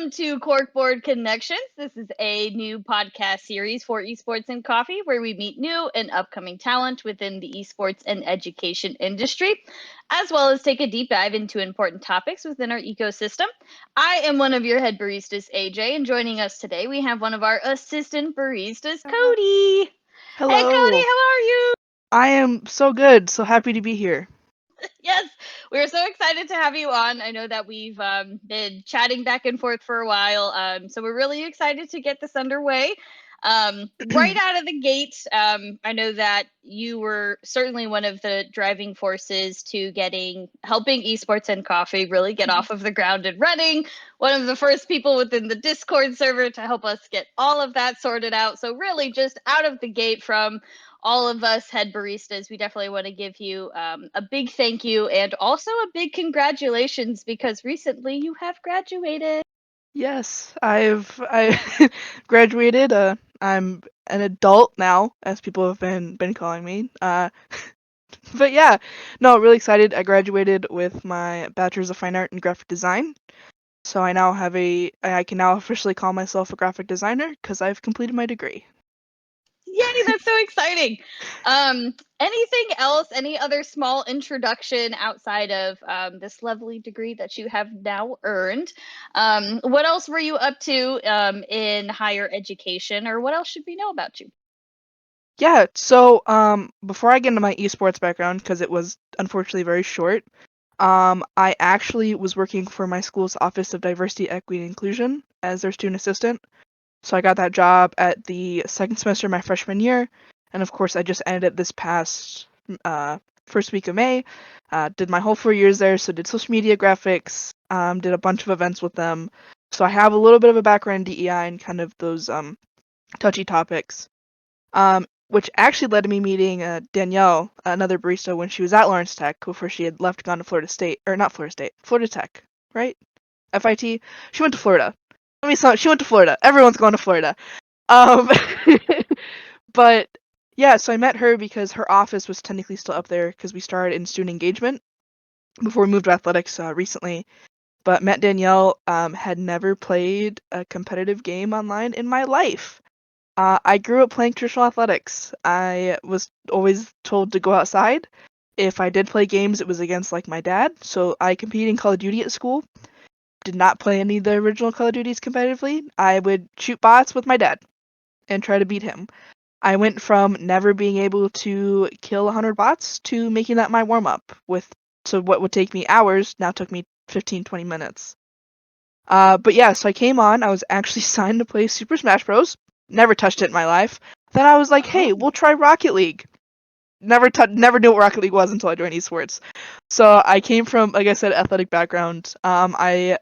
Welcome to Corkboard Connections. This is a new podcast series for esports and coffee where we meet new and upcoming talent within the esports and education industry, as well as take a deep dive into important topics within our ecosystem. I am one of your head baristas, AJ, and joining us today we have one of our assistant baristas, Cody. Hey, Cody, Hello. how are you? I am so good. So happy to be here. Yes, we're so excited to have you on. I know that we've been chatting back and forth for a while, so we're really excited to get this underway. Right out of the gate, I know that you were certainly one of the driving forces to helping esports and coffee really get off of the ground and running. One of the first people within the Discord server to help us get all of that sorted out. So really, just out of the gate from all of us head baristas, we definitely want to give you a big thank you and also a big congratulations because recently you have graduated. Yes, I graduated. I'm an adult now, as people have been calling me. But yeah, no, really excited. I graduated with my Bachelor's of Fine Art in Graphic Design. So I can now officially call myself a graphic designer because I've completed my degree. Yay, that's so exciting. Anything else, any other small introduction outside of this lovely degree that you have now earned? What else were you up to in higher education, or what else should we know about you? Yeah, so before I get into my esports background, because it was unfortunately very short, I actually was working for my school's Office of Diversity, Equity, and Inclusion as their student assistant. So I got that job at the second semester of my freshman year, and of course I just ended it this past first week of May. Did my whole 4 years there, so did social media graphics, did a bunch of events with them. So I have a little bit of a background in DEI and kind of those touchy topics. Which actually led to me meeting Danielle, another barista, when she was at Lawrence Tech before she had left, gone to Florida State, or not Florida State, Florida Tech, right? FIT. She went to Florida. Let me stop. She went to Florida. Everyone's going to Florida. Um, but yeah, so I met her because her office was technically still up there because we started in student engagement before we moved to athletics recently. But met Danielle, had never played a competitive game online in my life. I grew up playing traditional athletics. I was always told to go outside. If I did play games, it was against like my dad. So I competed in Call of Duty at school. Did not play any of the original Call of Duties competitively. I would shoot bots with my dad and try to beat him. I went from never being able to kill 100 bots to making that my warm up so what would take me hours now took me 15, 20 minutes. But yeah, so I came on. I was actually signed to play Super Smash Bros. Never touched it in my life. Then I was like, hey, we'll try Rocket League. Never knew what Rocket League was until I joined esports. So I came from, like I said, athletic background. I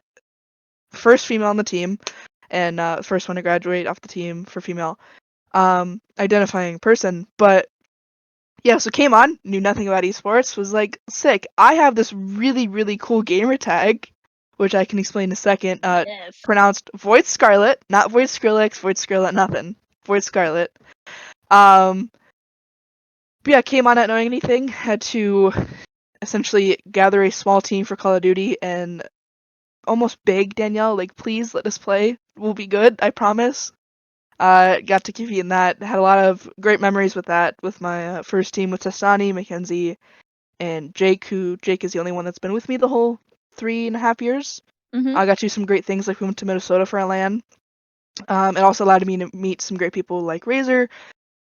first female on the team, and first one to graduate off the team for female. Identifying person, but yeah, so came on, knew nothing about esports, was like, sick. I have this really, really cool gamer tag, which I can explain in a second. Yes. Pronounced Void Scarlet, not Void Skrillex, Void Scarlet, nothing. Void Scarlet. Um, but yeah, came on not knowing anything, had to essentially gather a small team for Call of Duty and almost beg Danielle, like, please let us play. We'll be good, I promise. Got to compete in that. Had a lot of great memories with that, with my first team with Testani, Mackenzie, and Jake, Jake is the only one that's been with me the whole 3.5 years. Mm-hmm. I got to do some great things, like we went to Minnesota for a LAN. It also allowed me to meet some great people like Razor.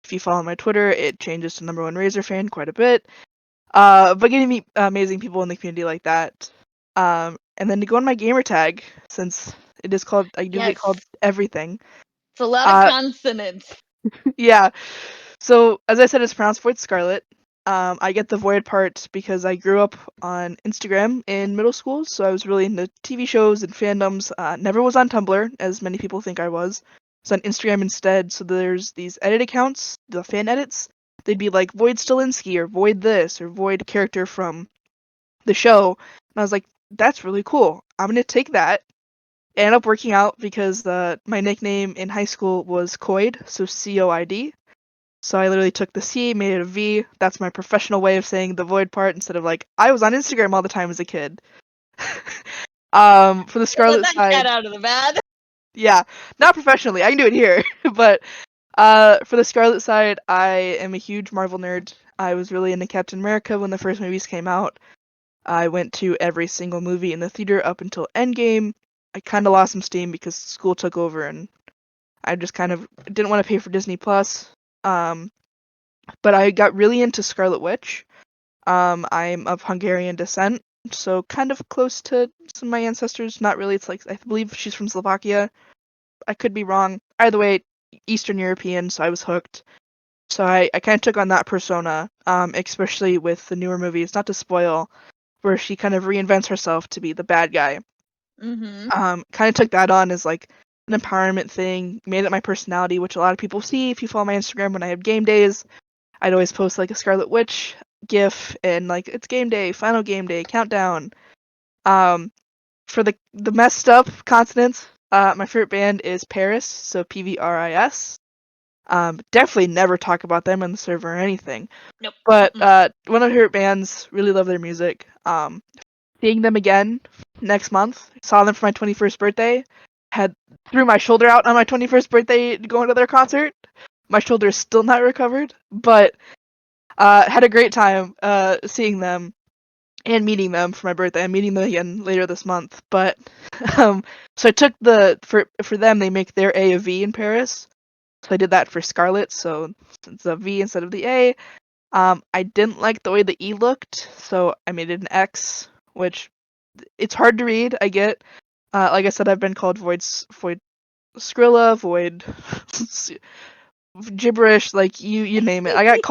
If you follow my Twitter, it changes to #1 Razor fan quite a bit. But getting to meet amazing people in the community like that. And then to go on my gamer tag, since it is called, I do get Yes. called everything. It's a lot of Uh, consonants. yeah. So as I said, it's pronounced Void Scarlet. I get the Void part because I grew up on Instagram in middle school, so I was really into TV shows and fandoms. Never was on Tumblr, as many people think I was. So on Instagram instead. So there's these edit accounts, the fan edits. They'd be like Void Stilinski or Void this or Void character from the show. And I was like, that's really cool. I'm gonna take that. Ended up working out because my nickname in high school was Coid, so Coid. So I literally took the C, made it a V. That's my professional way of saying the void part instead of like I was on Instagram all the time as a kid. For the Let Scarlet that cat side, out of the bag. Yeah, not professionally. I can do it here, but for the Scarlet side, I am a huge Marvel nerd. I was really into Captain America when the first movies came out. I went to every single movie in the theater up until Endgame. I kind of lost some steam because school took over and I just kind of didn't want to pay for Disney Plus. Um, but I got really into Scarlet Witch. I'm of Hungarian descent, so kind of close to some of my ancestors. Not really. It's like I believe she's from Slovakia. I could be wrong. Either way, Eastern European, so I was hooked. So I kind of took on that persona, especially with the newer movies, not to spoil, where she kind of reinvents herself to be the bad guy. Mm-hmm. Kind of took that on as like an empowerment thing, made it my personality, which a lot of people see if you follow my Instagram when I have game days. I'd always post like a Scarlet Witch gif and like it's game day, final game day, countdown. For the messed up consonants, my favorite band is Paris, so Pvris. Definitely never talk about them on the server or anything. Nope. But Mm-mm. one of her bands, really love their music. Seeing them again next month. Saw them for my 21st birthday. Had threw my shoulder out on my 21st birthday going to their concert. My shoulder is still not recovered, but had a great time seeing them and meeting them for my birthday. I'm meeting them again later this month. But so I took for them they make their A a V in Paris. So I did that for Scarlet, so it's a V instead of the A. I didn't like the way the E looked, so I made it an X, which it's hard to read. I get. Like I said, I've been called Void Skrilla, Void gibberish, like you name it. I got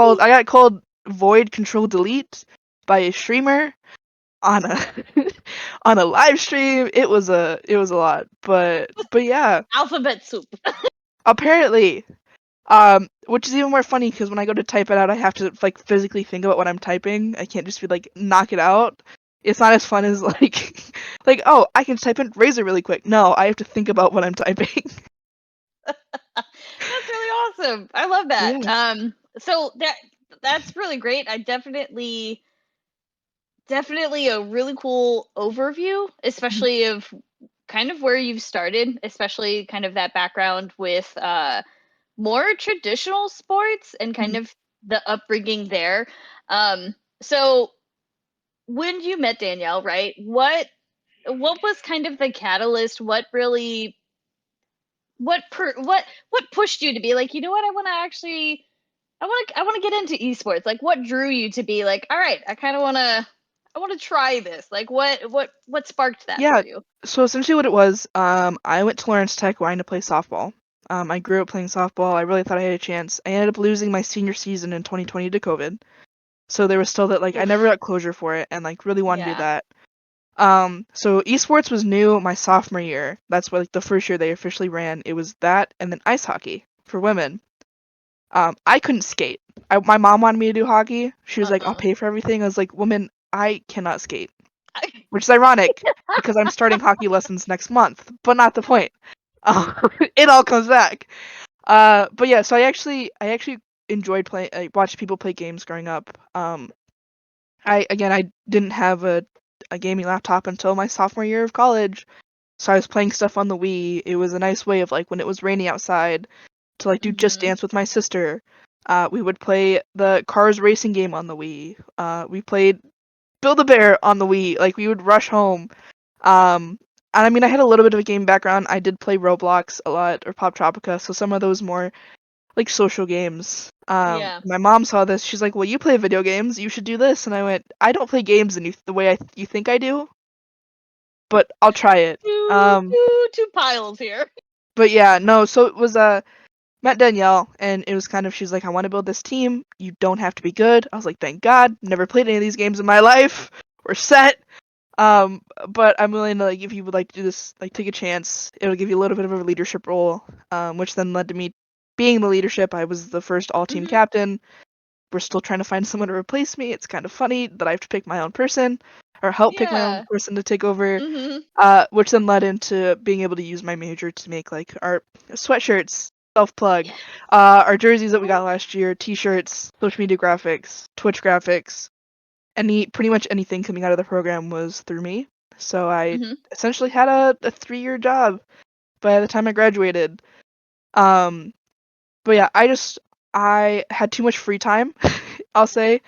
called Void Control Delete by a streamer on a on a live stream. It was a lot, but yeah. Alphabet soup. Apparently, which is even more funny because when I go to type it out, I have to like physically think about what I'm typing. I can't just be like knock it out. It's not as fun as like like oh I can type in razor really quick. No, I have to think about what I'm typing. That's really awesome. I love that. Yeah. So that's really great. I definitely a really cool overview, Mhm. especially of kind of where you've started, especially kind of that background with more traditional sports and kind Mhm. of the upbringing there. So when you met Danielle, right? What was kind of the catalyst? What really what pushed you to be like, you know what, I want to get into esports. Like what drew you to be like, all right, I want to try this. Like what sparked that for Yeah. you? So essentially, what it was, I went to Lawrence Tech wanting to play softball. I grew up playing softball. I really thought I had a chance. I ended up losing my senior season in 2020 to COVID. So there was still that like I never Oof. got closure for it, and like really wanted to do Yeah. that. So esports was new my sophomore year. That's what like the first year they officially ran. It was that and then ice hockey for women. I couldn't skate. My mom wanted me to do hockey. She was like, "I'll Uh-uh. pay for everything." I was like, "Woman, I cannot skate." Which is ironic because I'm starting hockey lessons next month, but not the point. Uh, it all comes back. But yeah, so I actually enjoyed playing. I watched people play games growing up. I didn't have a gaming laptop until my sophomore year of college, so I was playing stuff on the Wii. It was a nice way of like when it was raining outside to like do Just Mhm. Dance with my sister. We would play the Cars racing game on the Wii. We played Build a Bear on the Wii. Like we would rush home. And I mean I had a little bit of a game background. I did play Roblox a lot or Pop Tropica, so some of those more like social games. Yeah. My mom saw this. She's like, "Well, you play video games. You should do this." And I went, "I don't play games the way you think I do, but I'll try it." Um, Two piles here. but yeah, no. So it was met Danielle, and it was kind of she's like, "I want to build this team. You don't have to be good." I was like, "Thank God. Never played any of these games in my life. We're set." But I'm willing to like if you would like to do this, like take a chance. It'll give you a little bit of a leadership role, which then led to me being the leadership. I was the first all team Mhm. captain. We're still trying to find someone to replace me. It's kind of funny that I have to pick my own person or help pick my own Yeah. person to take over. Mhm. Which then led into being able to use my major to make like our sweatshirts, self plug, Yes. our jerseys that we got last year, t-shirts, social media graphics, Twitch graphics, pretty much anything coming out of the program was through me. So I Mhm. essentially had a 3-year job by the time I graduated. Um, but yeah, I had too much free time, I'll say,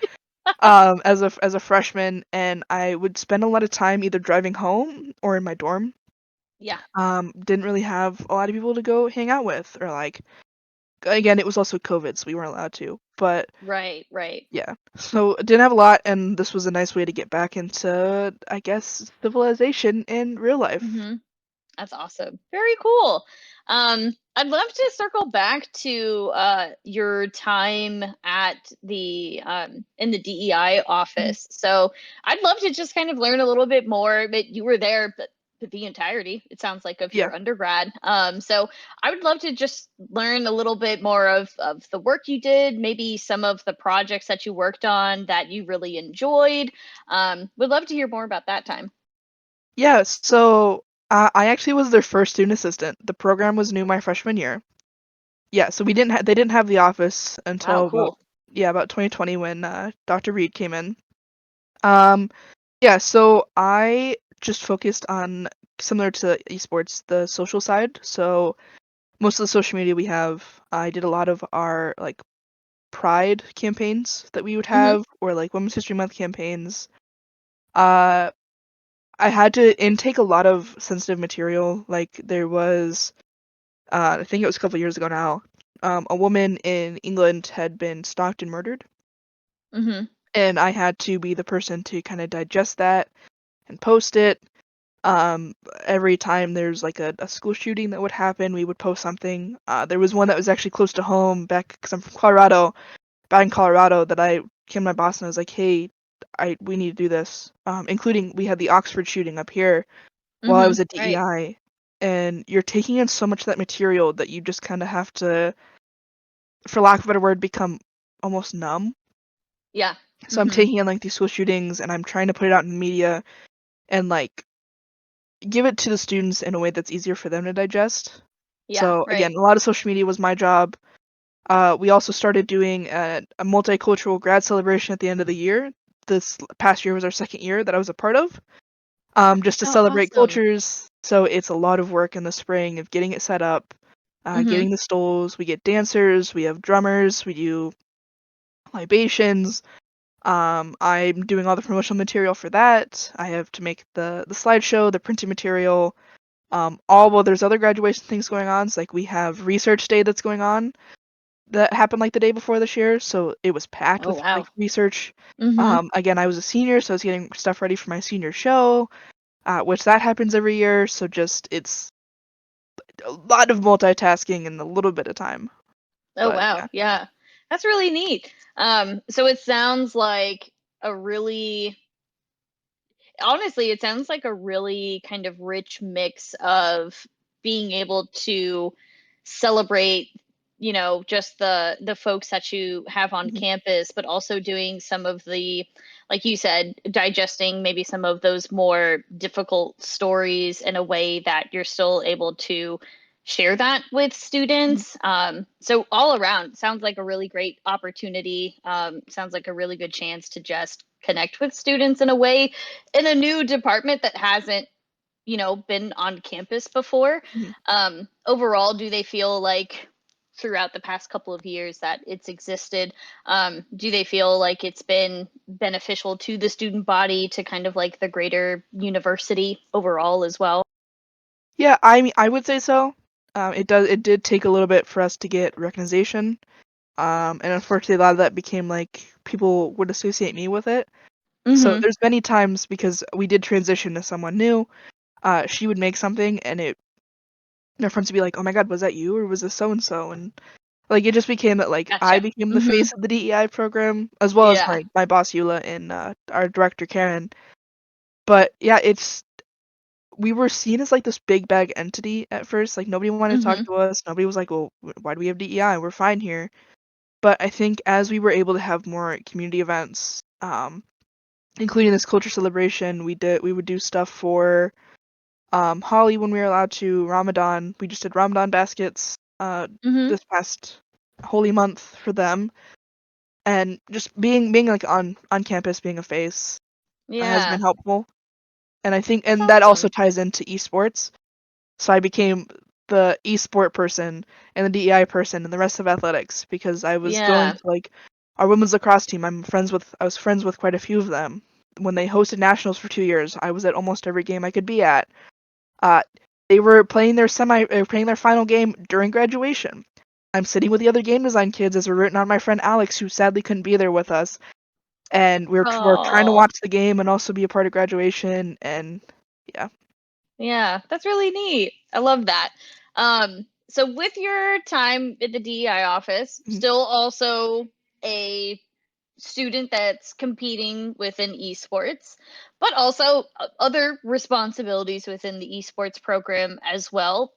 as a freshman, and I would spend a lot of time either driving home or in my dorm. Yeah. Didn't really have a lot of people to go hang out with, or like, again, it was also COVID, so we weren't allowed to. But Right, right. yeah, so didn't have a lot, and this was a nice way to get back into, I guess, civilization in real life. Mhm. That's awesome. Very cool. I'd love to circle back to your time at the in the DEI Mhm. office. So I'd love to just kind of learn a little bit more. But you were there, but the entirety, it sounds like, of Yeah. your undergrad. So I would love to just learn a little bit more of the work you did, maybe some of the projects that you worked on that you really enjoyed. Would love to hear more about that time. Yeah, so I actually was their first student assistant. The program was new my freshman year. Yeah, so they didn't have the office Wow, until about, cool. yeah, about 2020 when Dr. Reed came in. Um, yeah, so I just focused on, similar to esports, the social side. So most of the social media we have, I did a lot of our like pride campaigns that we would Hmm. have, or like Women's History Month campaigns. Uh, I had to intake a lot of sensitive material. Like there was, I think it was a couple years ago now, a woman in England had been stalked and murdered, Hmm. and I had to be the person to kind of digest that and post it. Um, every time there's like a school shooting that would happen, we would post something. There was one that was actually close to home back because I'm from Colorado, back in Colorado, that I came to my boss and I was like, hey, we need to do this. Including we had the Oxford shooting up here while I Hmm. was at Right. DEI, and you're taking in so much of that material that you just kind of have to, for lack of a better word, become almost numb. Yeah. So I'm Mhm. taking in like these school shootings and I'm trying to put it out in the media and like give it to the students in a way that's easier for them to digest. Yeah, So right. again, a lot of social media was my job. We also started doing a multicultural grad celebration at the end of the year. This past year was our second year that I was a part of. Just to Oh, celebrate awesome. cultures. So it's a lot of work in the spring of getting it set up, Mhm. getting the stoles. We get dancers, we have drummers, we do libations. I'm doing all the promotional material for that. I have to make the slideshow, the printed material. All while there's other graduation things going on. So like we have research day that's going on that happened like the day before this year. So it was packed Oh, with like wow. research. Mhm. Again, I was a senior, so I was getting stuff ready for my senior show, which that happens every year. So just it's a lot of multitasking in a little bit of time. Oh, But wow. yeah. Yeah. That's really neat. So it sounds like a really honestly, it sounds like a really kind of rich mix of being able to celebrate, just the folks that you have on Mhm. campus, but also doing some of the, like you said, digesting maybe some of those more difficult stories in a way that you're still able to share that with Mhm. students. So all around, sounds like a really great opportunity. Sounds like a really good chance to just connect with students in a way in a new department that hasn't been on campus before. Mhm. Overall, do they feel like throughout the past couple of years that it's existed, do they feel like it's been beneficial to the student body, to kind of like the greater university overall as well? Yeah, I mean, I would say so. It did take a little bit for us to get recognition. And unfortunately, a lot of that became like people would associate me with it. So Mm-hmm. there's many times because we did transition to someone new. She would make something, and their friends would be like, "Oh my God, was that you, or was this so and so?" And like it just became that like I Gotcha. became the Mm-hmm. face of the DEI program, as well as Yeah. my boss Eula and our director Karen. But yeah, it's we were seen as like this big bag entity at first. Like nobody wanted to talk Mm-hmm. to us. Nobody was like, "Well, why do we have DEI? We're fine here." But I think as we were able to have more community events, including this culture celebration, we would do stuff for Holly when we were allowed to. Ramadan, we just did Ramadan baskets Mm-hmm. this past holy month for them, and just being like on campus, being a face has Yeah. been helpful. And I think That's and that also awesome. ties into esports. So I became the esport person and the DEI person and the rest of athletics because I was going Yeah. to like our women's lacrosse team. I was friends with quite a few of them. When they hosted nationals for 2 years, I was at almost every game I could be at. Uh, they were playing playing their final game during graduation. I'm sitting with the other game design kids as we're rooting on my friend Alex, who sadly couldn't be there with us, and we're trying to Oh, watch the game and also be a part of graduation, and yeah. yeah, that's really neat. I love that. So with your time at the DEI office, Mhm. still also a student that's competing within esports, but also other responsibilities within the esports program as well,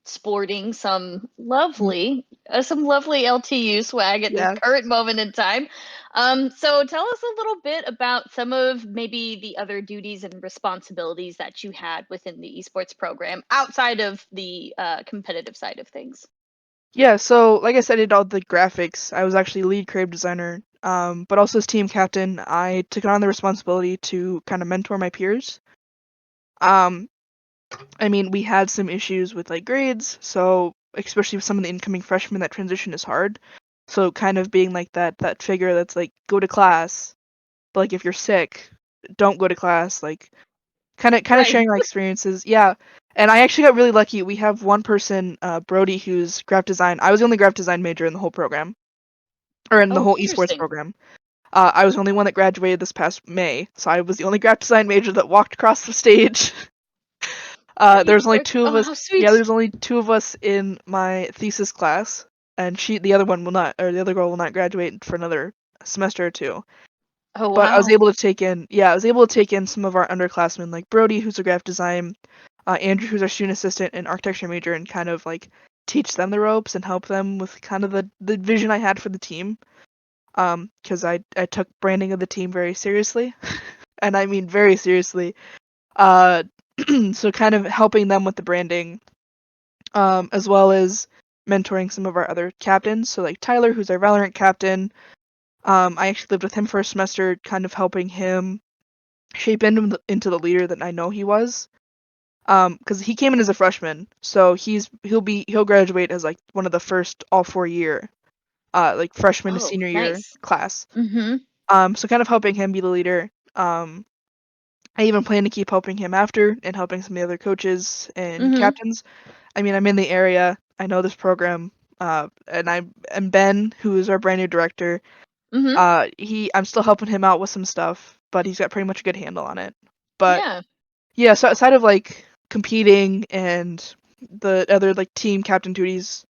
sporting some lovely LTU swag at this Yeah. current moment in time. So tell us a little bit about some of maybe the other duties and responsibilities that you had within the esports program outside of the competitive side of things. Yeah, so like I said, I did all the graphics. I was actually lead creative designer, but also as team captain, I took on the responsibility to kind of mentor my peers. Um, I mean, we had some issues with like grades, so especially with some of the incoming freshmen, that transition is hard. So kind of being like that figure that's like go to class, but like if you're sick, don't go to class. Like kind of Right. sharing my experiences. Yeah. And I actually got really lucky. We have one person, Brody, who's graphic design. I was the only graphic design major in the whole program, or in the Oh, whole esports interesting. program. I was the only one that graduated this past May, so I was the only graphic design major that walked across the stage. There's only two of Oh, us. how Yeah, sweet. there's only two of us in my thesis class, and the other one will not, or the other girl will not graduate for another semester or two. Oh, But I was wow. able to take in, yeah, I was able to take in some of our underclassmen, like Brody, who's a graphic design, Andrew, who's our student assistant and architecture major, and kind of like teach them the ropes and help them with kind of the vision I had for the team. Because I took branding of the team very seriously, and I mean very seriously. Uh, so kind of helping them with the branding, as well as mentoring some of our other captains. So like Tyler, who's our Valorant captain. I actually lived with him for a semester, kind of helping him shape into the leader that I know he was. Because he came in as a freshman, so he'll graduate as like one of the first all 4 year, like freshman to Oh, senior year nice. class. Mm-hmm. So kind of helping him be the leader. I even plan to keep helping him after and helping some of the other coaches and Mm-hmm. captains. I mean, I'm in the area. I know this program. And Ben, who is our brand new director, Mm-hmm. I'm still helping him out with some stuff, but he's got pretty much a good handle on it. But Yeah. yeah, so outside of like competing and the other like team captain duties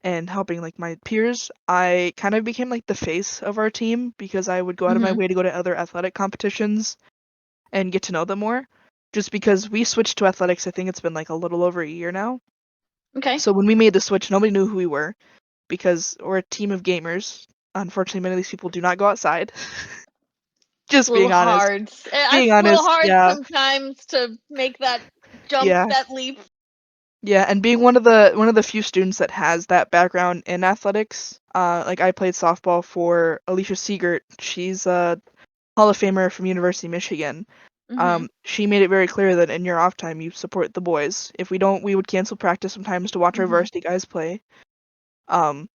and helping like my peers, I kind of became like the face of our team because I would go out of my Mm-hmm. way to go to other athletic competitions and get to know them more. Just because we switched to athletics, I think it's been like a little over a year now. Okay. So when we made the switch, nobody knew who we were because we're a team of gamers. Unfortunately, many of these people do not go outside. It's a Just little being honest. hard. It's Being a little honest, hard yeah, sometimes to make that jump, yeah, that leap. yeah. And being one of the few students that has that background in athletics, like I played softball for Alicia Siegert. She's a Hall of Famer from University of Michigan. Mm-hmm. She made it very clear that in your off time you support the boys. If we don't, we would cancel practice sometimes to watch our Mm-hmm. varsity guys play. Um,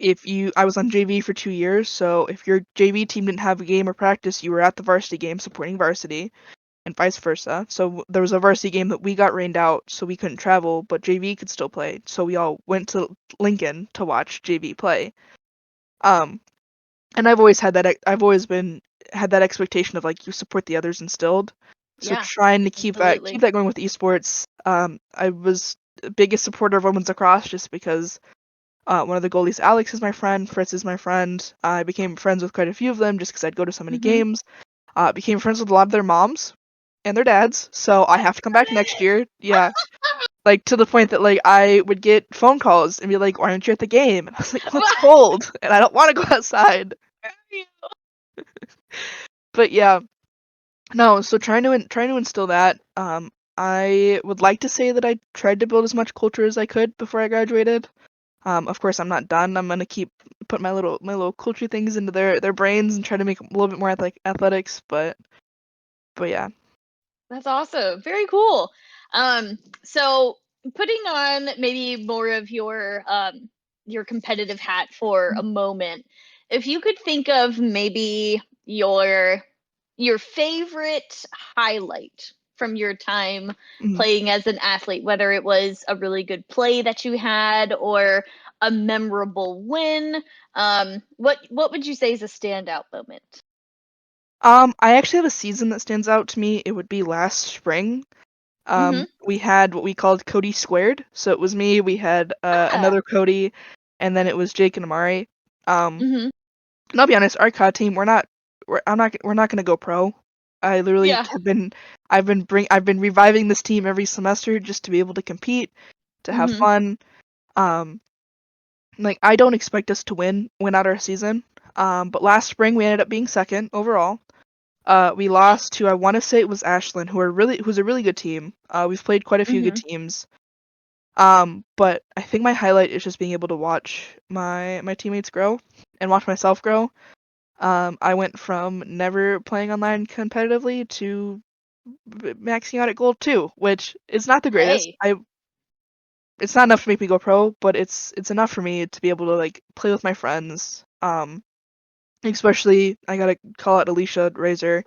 I was on JV for 2 years, so if your JV team didn't have a game or practice, you were at the varsity game supporting varsity, and vice versa. So there was a varsity game that we got rained out, so we couldn't travel, but JV could still play. So we all went to Lincoln to watch JV play. Um, and I've always had that. I've always been had that expectation of like you support the others instilled. So Yeah, trying to keep absolutely. that going with esports. I was the biggest supporter of women's lacrosse just because one of the goalies, Alex, is my friend. Fritz is my friend. I became friends with quite a few of them just because I'd go to so many Mm-hmm. games. Became friends with a lot of their moms and their dads. So I have to come back next year. Yeah, like to the point that like I would get phone calls and be like, "Why aren't you at the game?" And I was like, "Well, it's cold and I don't want to go outside." But yeah, no. So trying to instill that. I would like to say that I tried to build as much culture as I could before I graduated. Of course, I'm not done. I'm gonna keep put my little culture things into their brains and try to make 'em a little bit more athletics. But yeah. That's awesome. Very cool. So putting on maybe more of your competitive hat for a moment, if you could think of maybe your favorite highlight from your time Mhm. playing as an athlete, whether it was a really good play that you had or a memorable win, what would you say is a standout moment? I actually have a season that stands out to me. It would be last spring. Mm-hmm. We had what we called Codi squared. So it was me, we had Ah. another Cody, and then it was Jake and Amari. Um, Mm-hmm. and I'll be honest, our COD team, we're not gonna go pro. I literally Yeah. have been, I've been reviving this team every semester just to be able to compete, to have Mm-hmm. fun. Um, like I don't expect us to win out our season. But last spring we ended up being second overall. We lost to I want to say it was Ashland, who's a really good team. We've played quite a few good Mm-hmm. teams. But I think my highlight is just being able to watch my teammates grow and watch myself grow. I went from never playing online competitively to maxing out at gold 2, which is not the greatest. Hey. It's not enough to make me go pro, but it's enough for me to be able to like play with my friends. Especially I gotta call out Alicia Razor.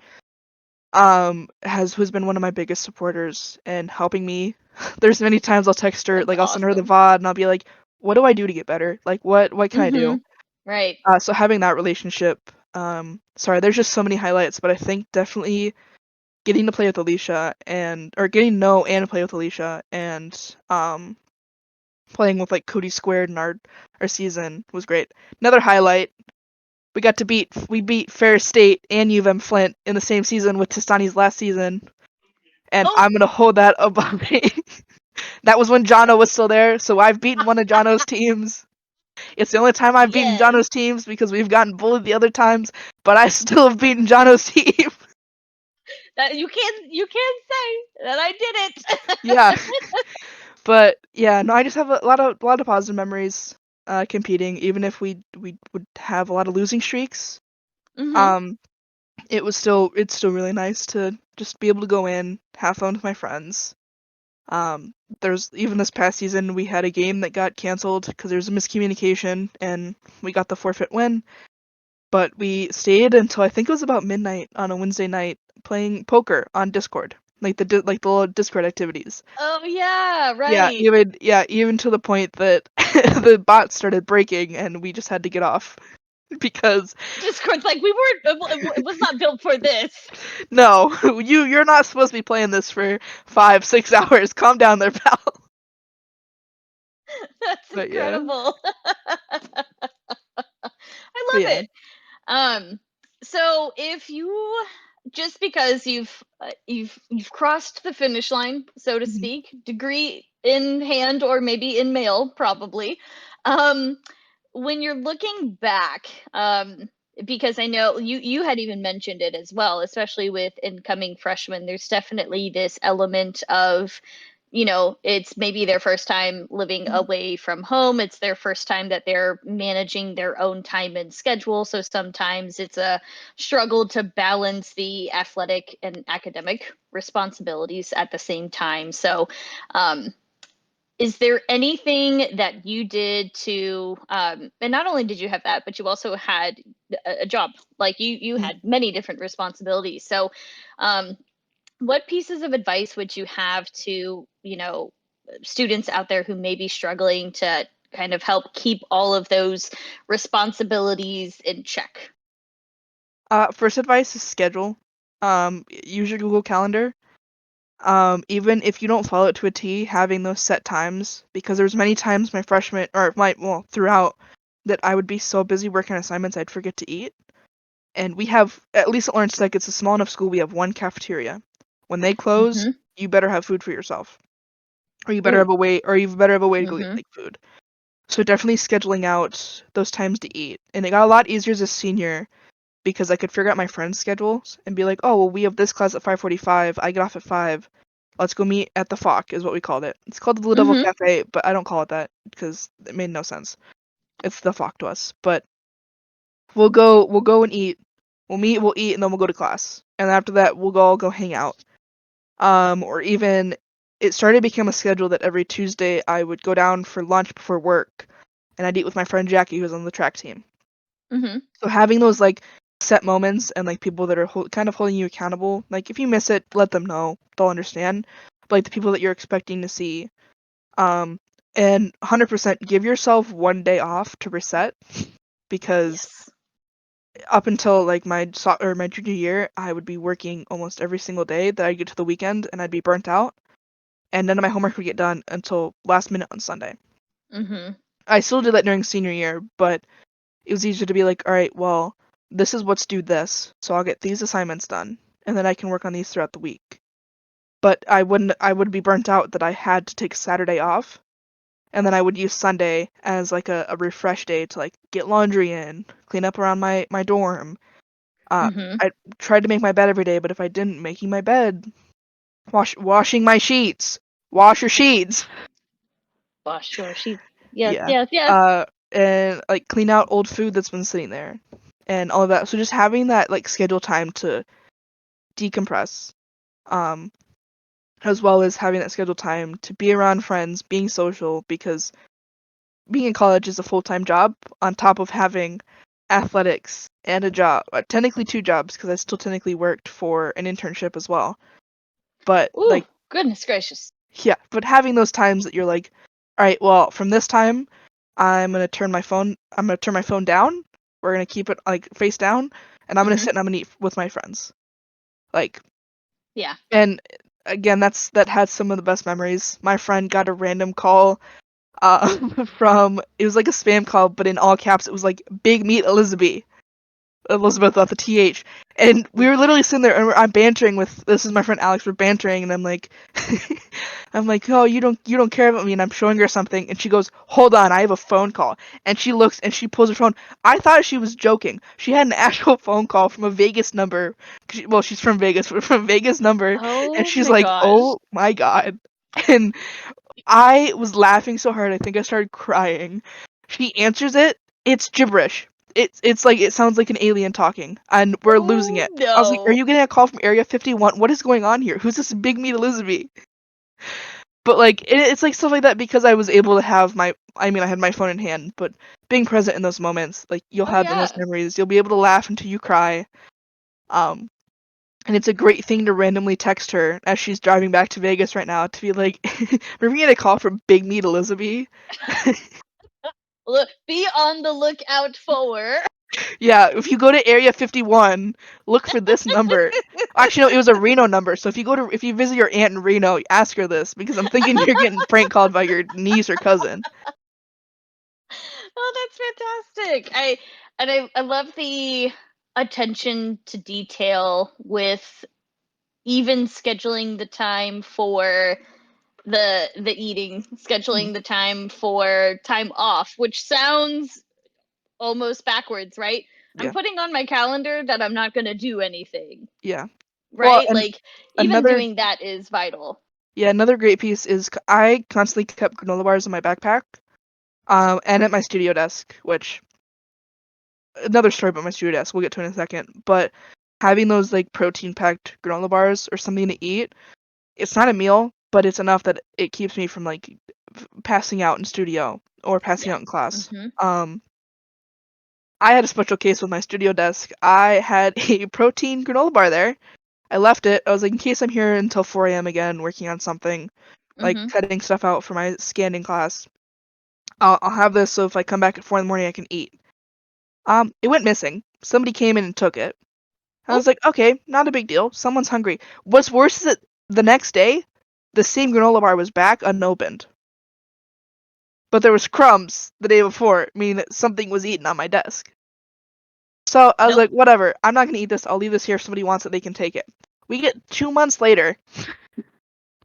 Who's been one of my biggest supporters and helping me. There's many times I'll text her, That's like I'll send her the awesome. VOD and I'll be like, what do I do to get better? Like what can I do? Mhm. Right. So having that relationship, sorry, there's just so many highlights, but I think definitely getting to play with Alicia or getting to know and play with Alicia and playing with like Cody Squared in our season was great. Another highlight, we beat Ferris State and U of M Flint in the same season with Tistani's last season, and Oh, I'm gonna hold that above me. That was when Jono was still there, so I've beaten one of Jono's teams. It's the only time I've beaten yes. Jono's teams because we've gotten bullied the other times, but I still have beaten Jono's team. That you can't say that I did it. Yeah, but yeah, no, I just have a lot of positive memories competing, even if we would have a lot of losing streaks. Mhm. Um, it's still really nice to just be able to go in, have fun with my friends. There's even this past season we had a game that got canceled because there was a miscommunication and we got the forfeit win. But we stayed until I think it was about midnight on a Wednesday night playing poker on Discord, like the little Discord activities. Oh yeah, right. Even to the point that the bot started breaking and we just had to get off because Discord's like we weren't. It was not built for this. no, you're not supposed to be playing this for 5 6 hours. Calm down there, pal. That's But yeah, incredible. I but love yeah. it. Um, so if you just because you've crossed the finish line, so to Mhm. speak, degree in hand or maybe in mail, probably. Um, when you're looking back, because I know you had even mentioned it as well, especially with incoming freshmen, there's definitely this element of it's maybe their first time living Mhm. away from home. It's their first time that they're managing their own time and schedule. So sometimes it's a struggle to balance the athletic and academic responsibilities at the same time. So, um, is there anything that you did to, and not only did you have that, but you also had a job, like you Mhm. had many different responsibilities. So, um, what pieces of advice would you have to students out there who may be struggling to kind of help keep all of those responsibilities in check? First advice is schedule. Use your Google Calendar. Even if you don't follow it to a T, having those set times, because there's many times my freshman or my well throughout that I would be so busy working on assignments I'd forget to eat. And we have at least at Lawrence Tech, it's a small enough school. We have one cafeteria. When they close, Mm-hmm. you better have food for yourself, Ooh. or you better have a way to go get Mm-hmm. like food. So definitely scheduling out those times to eat, and it got a lot easier as a senior because I could figure out my friends' schedules and be like, oh, well, we have this class at 5:45. I get off at 5. Let's go meet at the Fock, is what we called it. It's called the Blue Devil Mm-hmm. Cafe, but I don't call it that because it made no sense. It's the Fock to us. But we'll go and eat. We'll eat, and then we'll go to class. And after that, we'll all go hang out. Or even it started to become a schedule that every Tuesday I would go down for lunch before work, and I'd eat with my friend Jackie, who was on the track team. Mm-hmm. So having those like set moments and like people that are kind of holding you accountable, like if you miss it, let them know. They'll understand. But like the people that you're expecting to see, um, and 100% give yourself one day off to reset, because Yes. up until like my junior year, I would be working almost every single day that I'd get to the weekend and I'd be burnt out, and none of my homework would get done until last minute on Sunday. Mm-hmm. I still did that during senior year, but it was easier to be like, all right, well, this is what's due this, so I'll get these assignments done, and then I can work on these throughout the week. But I would be burnt out that I had to take Saturday off, and then I would use Sunday as like a refresh day to like get laundry in, clean up around my dorm. Mm-hmm. I tried to make my bed every day, but if I didn't, making my bed, washing my sheets, wash your sheets. Wash your sheets. Yes, Yeah. yes, yes. Uh, and like clean out old food that's been sitting there, and all of that. So just having that like schedule time to decompress, um, as well as having that scheduled time to be around friends, being social, because being in college is a full-time job on top of having athletics and a job, technically two jobs, because I still technically worked for an internship as well. But Ooh, like, goodness gracious. yeah, but having those times that you're like, all right, well, from this time, I'm gonna turn my phone down. We're gonna keep it like face down, and I'm gonna Mm-hmm. sit and I'm gonna eat with my friends. Like, Yeah. and again, that had some of the best memories. My friend got a random call, from, it was like a spam call, but in all caps, it was like Big Meat Elizabeth without the th, and we were literally sitting there, and I'm bantering with, this is my friend Alex, we're bantering, and I'm like, I'm like, oh, you don't care about me, and I'm showing her something, and she goes, hold on, I have a phone call, and she looks and she pulls her phone. I thought she was joking. She had an actual phone call from a Vegas number. Well, she's from Vegas, but from a Vegas number, and Oh she's my like, gosh. oh my god, and I was laughing so hard I think I started crying. She answers it. It's gibberish. It's like, it sounds like an alien talking, and we're losing Oh it. I was like, "Are no. you getting a call from Area 51? What is going on here? Who's this Big Meat Elizabeth?" But like, it's like stuff like that, because I was able to have I mean, I had my phone in hand, but being present in those moments, like, you'll Oh have the most yeah. memories. You'll be able to laugh until you cry. Um, and it's a great thing to randomly text her as she's driving back to Vegas right now to be like, "We're getting a call from Big Meat Elizabeth." Look, be on the lookout for. Yeah, if you go to Area 51, look for this number. Actually, no, it was a Reno number. So if you visit your aunt in Reno, ask her this, because I'm thinking you're getting prank called by your niece or cousin. Oh, that's fantastic. I love the attention to detail with even scheduling the time for the eating, scheduling the time for time off, which sounds almost backwards, right? I'm Yeah, putting on my calendar that I'm not going to do anything, yeah. Well, right? and Like even another doing that is vital. another great piece is, I constantly kept granola bars in my backpack, and at my studio desk, which, another story about my studio desk, we'll get to in a second. But having those like protein packed granola bars or something to eat, it's not a meal, but it's enough that it keeps me from like passing out in studio or passing Yeah. out in class. Mhm. I had a special case with my studio desk. I had a protein granola bar there. I left it. I was like, in case I'm here until 4 a.m. again working on something, like Mhm. cutting stuff out for my scanning class, I'll have this so if I come back at 4 in the morning, I can eat. It went missing. Somebody came in and took it. I Oh, was like, okay, not a big deal. Someone's hungry. What's worse is that the next day, the same granola bar was back unopened. But there was crumbs the day before, meaning that something was eaten on my desk. So I was nope. like, whatever, I'm not gonna eat this. I'll leave this here. If somebody wants it, they can take it. We get 2 months later.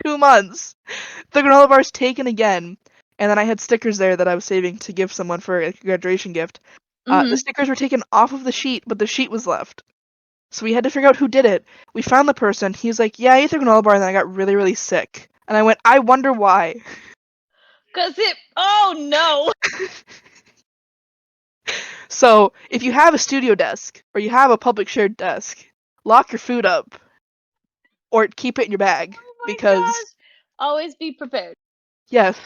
2 months. The granola bar's taken again. And then I had stickers there that I was saving to give someone for a graduation gift. The Mhm. stickers were taken off of the sheet, but the sheet was left. So we had to figure out who did it. We found the person. He's like, yeah, I ate the granola bar and then I got really, really sick. And I went, I wonder why. Cuz it oh no. So if you have a studio desk or you have a public shared desk, lock your food up or keep it in your bag, Oh my because gosh. Always be prepared. Yes.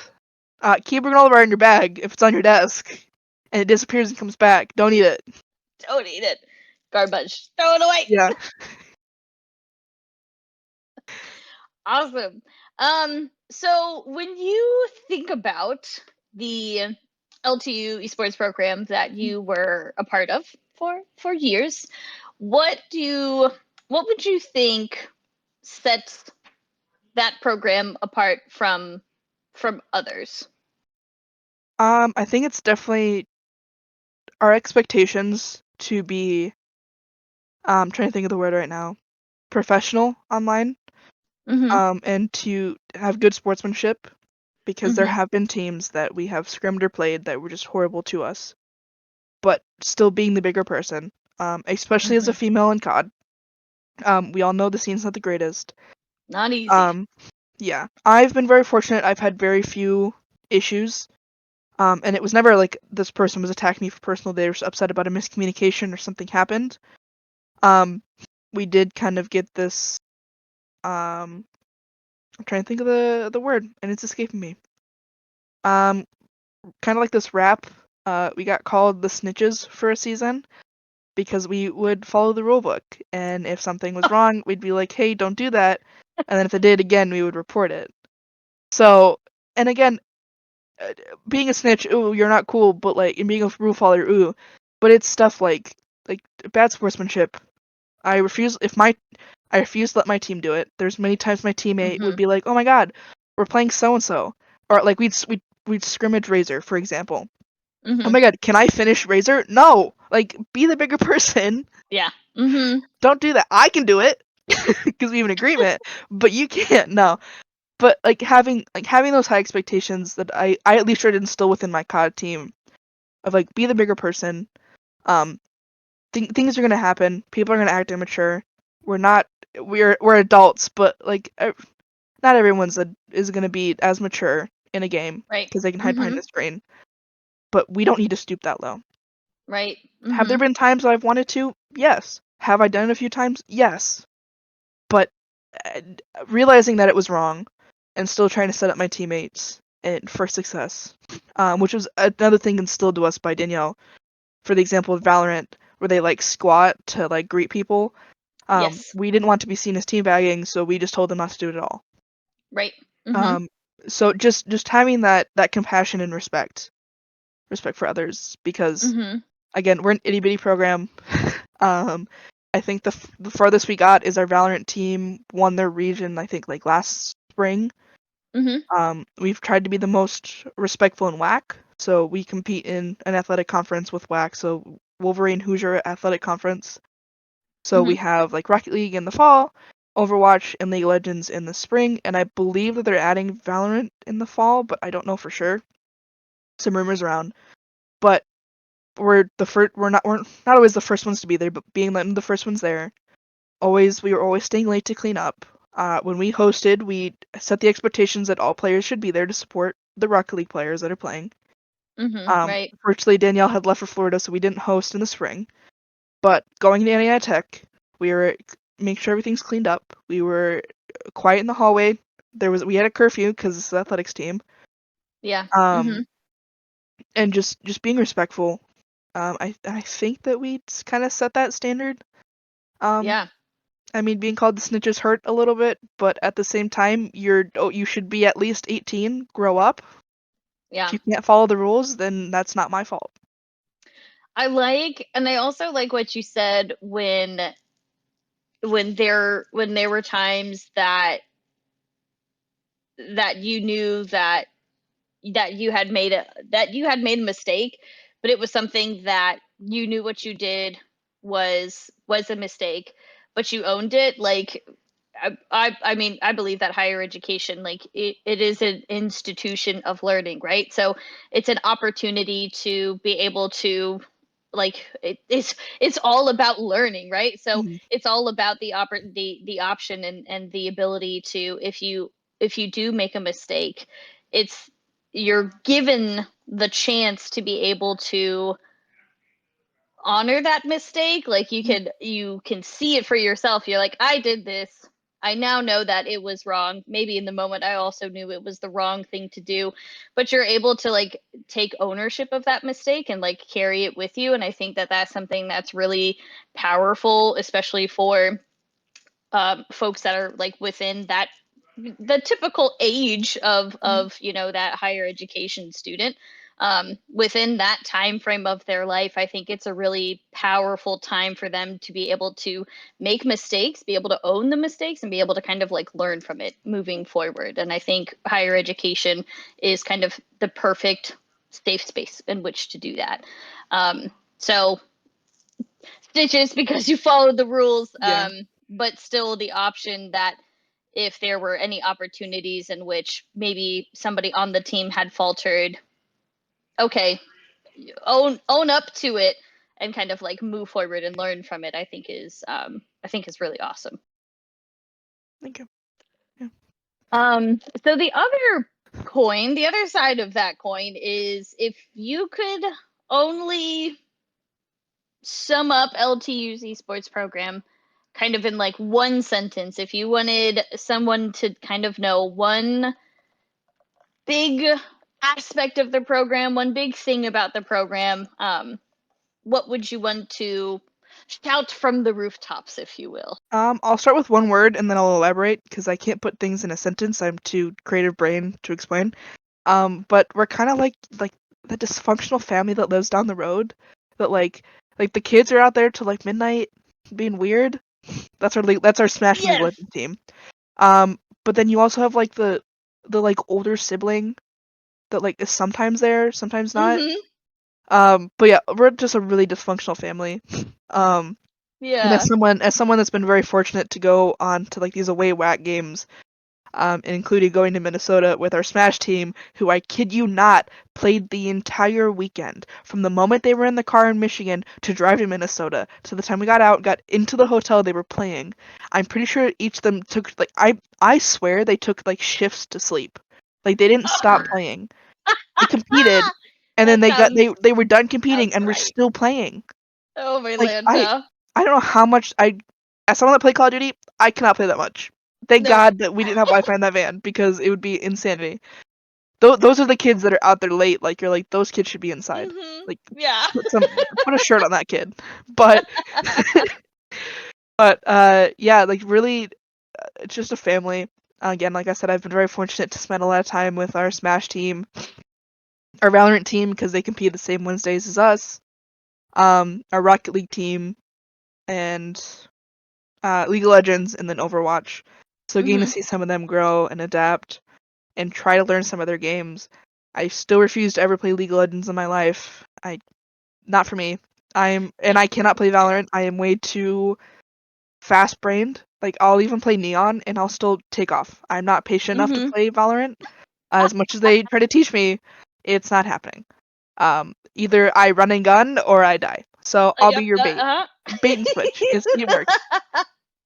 Keep a granola bar in your bag if it's on your desk and it disappears and comes back. Don't eat it. Don't eat it. Garbage. Throw it away. Yeah. Awesome. So when you think about the LTU esports program that you were a part of for years, what would you think sets that program apart from others? I think it's definitely our expectations to be trying to think of the word right now. Professional online. Mhm. And to have good sportsmanship because there Mhm. have been teams that we have scrimmed or played that were just horrible to us, but still being the bigger person, especially as a Mhm. female in COD. We all know the scene's not the greatest. Not easy. Um, yeah, I've been very fortunate. I've had very few issues. And it was never like this person was attacking me for personal. They were upset about a miscommunication or something happened. Um, we did kind of get this. I'm trying to think of the word, and it's escaping me. Um, kind of like this rap. We got called the snitches for a season because we would follow the rule book, and if something was wrong, we'd be like, "Hey, don't do that," and then if they did again, we would report it. So, and again, uh, being a snitch, ooh, you're not cool, but like, and being a rule follower, ooh, but it's stuff like bad sportsmanship. I refuse I refuse to let my team do it. There's many times my teammate would Mhm. be like, "Oh my god, we're playing so and so," or like we'd scrimmage Razor, for example. Oh Mhm. my god, can I finish Razor? No, like be the bigger person. Yeah. Mhm. Don't do that. I can do it because we have an agreement, but you can't. No, but like having those high expectations that I at least try to instill within my COD team of like be the bigger person. Um, things are gonna happen. People are gonna act immature. We're not. We're adults, but like not everyone's is gonna be as mature in a game Right. because they can hide behind Mhm. the screen. But we don't need to stoop that low. Right. Have there Mhm. been times that I've wanted to? Yes. Have I done it a few times? Yes. But uh, realizing that it was wrong and still trying to set up my teammates for success, which was another thing instilled to us by Danielle for the example of Valorant, where they like squat to like greet people. Yes. We didn't want to be seen as teabagging, so we just told them not to do it at all. Right. Mhm. Um, so just having that compassion and respect for others, because Mhm. again, we're an itty bitty program. um, I think the farthest we got is our Valorant team won their region. I think like last spring. Mhm. We've tried to be the most respectful in WAC, so we compete in an athletic conference with WAC. So Wolverine Hoosier Athletic Conference. So we Mhm. have like Rocket League in the fall, Overwatch and League of Legends in the spring, and I believe that they're adding Valorant in the fall, but I don't know for sure. Some rumors around, but we're the first. We're not always the first ones to be there, but being the first ones there, we were always staying late to clean up. When we hosted, we set the expectations that all players should be there to support the Rocket League players that are playing. Mhm. Right. Fortunately, Danielle had left for Florida, so we didn't host in the spring. But going to NAI Tech, we were make sure everything's cleaned up. We were quiet in the hallway. We had a curfew because it's the athletics team. Yeah. Um, Mhm. and just being respectful. I think that we kind of set that standard. Um, Yeah. I mean, being called the snitches hurt a little bit, but at the same time, you should be at least 18. Grow up. If Yeah. you can't follow the rules, then that's not my fault. And I also like what you said when there were times that you knew that you had made a mistake, but it was something that you knew what you did was a mistake, but you owned it. Like I mean, I believe that higher education, like it is an institution of learning, right? So it's an opportunity to be able to it's all about learning, right? So Mhm. it's all about the option and the ability to, if you do make a mistake, it's you're given the chance to be able to honor that mistake. Like Mhm. you can see it for yourself. You're like, I did this. I now know that it was wrong. Maybe in the moment I also knew it was the wrong thing to do, but you're able to like take ownership of that mistake and like carry it with you. And I think that that's something that's really powerful, especially for folks that are like within that the typical age of that higher education student. Within that time frame of their life, I think it's a really powerful time for them to be able to make mistakes, be able to own the mistakes, and be able to kind of like learn from it moving forward. And I think higher education is kind of the perfect safe space in which to do that. So stitches because you followed the rules, Yeah. but still the option that if there were any opportunities in which maybe somebody on the team had faltered, okay, own up to it and kind of like move forward and learn from it. I think is really awesome. Thank you. Yeah. So the other side of that coin is if you could only sum up LTU's esports program kind of in like one sentence, if you wanted someone to kind of know one big aspect of the program, one big thing about the program, what would you want to shout from the rooftops, if you will? I'll start with one word and then I'll elaborate because I can't put things in a sentence. I'm too creative brain to explain. But we're kind of like the dysfunctional family that lives down the road. That like the kids are out there till like midnight being weird. That's our Smash League Yes. Legends team. But then you also have like the like older sibling that like is sometimes there, sometimes not. Mm-hmm. But yeah, we're just a really dysfunctional family. Um, and Yeah. as someone that's been very fortunate to go on to like these away whack games, including going to Minnesota with our Smash team, who I kid you not played the entire weekend from the moment they were in the car in Michigan to drive to Minnesota to the time we got out, got into the hotel they were playing. I'm pretty sure each of them took like I swear they took like shifts to sleep. Like they didn't stop playing. They competed, and then That sounds they were done competing and were right. still playing. Oh my Like Lanta. I don't know how much as someone that played Call of Duty, I cannot play that much. Thank Nope. God that we didn't have Wi-Fi in that van because it would be insanity. Those are the kids that are out there late. Like you're like those kids should be inside. Mm-hmm. Like Yeah. put a shirt on that kid. But yeah, like really, it's just a family. Again, like I said, I've been very fortunate to spend a lot of time with our Smash team, our Valorant team because they compete the same Wednesdays as us. Our Rocket League team and League of Legends and then Overwatch. So getting to Mm-hmm. see some of them grow and adapt and try to learn some of their games. I still refuse to ever play League of Legends in my life. Not for me. I cannot play Valorant. I am way too fast brained. Like I'll even play Neon and I'll still take off. I'm not patient enough to Mm-hmm. play Valorant. As much as they try to teach me, it's not happening. Either I run and gun or I die. So I'll be Yep. your bait. Uh-huh. Bait and switch. It works.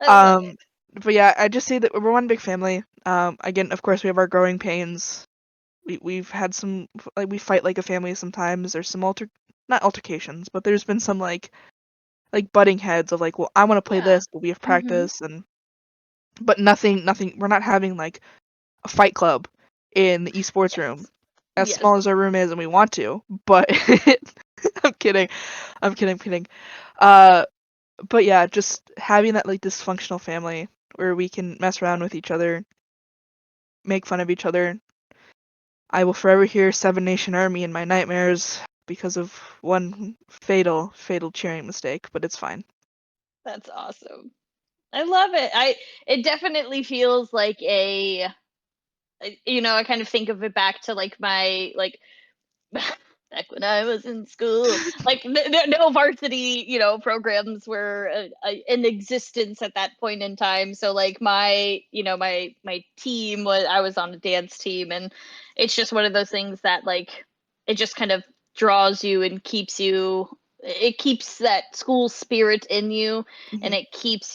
I love it. Um, but yeah, I just say that we're one big family. Again, of course, we have our growing pains. We've had some like we fight like a family sometimes. There's some not altercations, but there's been some like butting heads of like, well, I want to play Yeah. this, but we have Mm-hmm. practice but nothing. We're not having like a fight club in the esports room, Yes. as Yes. small as our room is, and we want to. But I'm kidding. I'm kidding. Uh, but yeah, just having that like dysfunctional family where we can mess around with each other, make fun of each other. I will forever hear Seven Nation Army in my nightmares because of one fatal cheering mistake, but it's fine. That's awesome. I love it. It definitely feels like I kind of think of it back to like my like back when I was in school, like no varsity, programs were in existence at that point in time. So like my team was I was on a dance team, and it's just one of those things that like it just kind of draws you and keeps you. It keeps that school spirit in you, and Mhm. it keeps